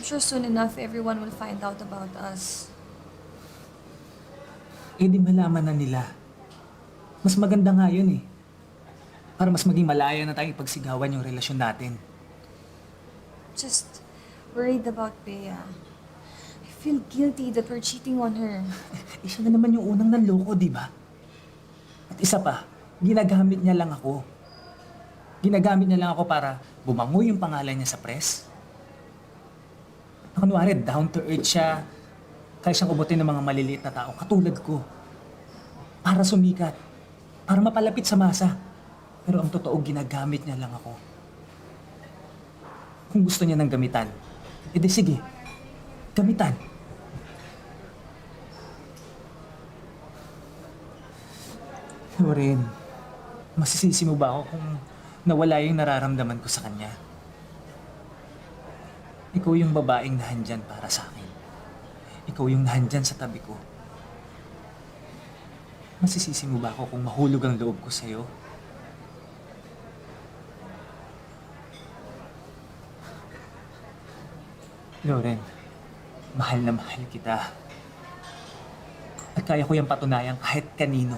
I'm sure soon enough everyone will find out about us. Eh di malaman na nila. Mas maganda nga yun eh. Para mas maging malaya na tayong ipagsigawan yung relasyon natin. Just worried about Bea. I feel guilty that we're cheating on her. Eh siya na naman yung unang nanloko, di ba? At isa pa, ginagamit niya lang ako. Ginagamit niya lang ako para bumango yung pangalan niya sa press. Na kunwari, down to earth siya. Kaya siyang ubutin ng mga maliliit na tao katulad ko. Para sumikat. Para mapalapit sa masa. Pero ang totoo, ginagamit niya lang ako. Kung gusto niya ng gamitan, edi sige, gamitan. Loren, masisisi mo ba ako kung nawala yung nararamdaman ko sa kanya? Ikaw yung babaeng nahandyan para sa akin. Ikaw yung nahandyan sa tabi ko. Masisisi mo ba ako kung mahulog ang loob ko sa'yo? Loren, mahal na mahal kita. At kaya ko yung patunayan kahit kanino.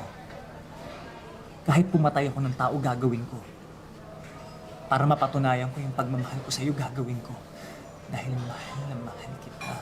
Kahit pumatay ako ng tao, gagawin ko. Para mapatunayan ko yung pagmamahal ko sa'yo, gagawin ko. Dahil mahal na mahal kita.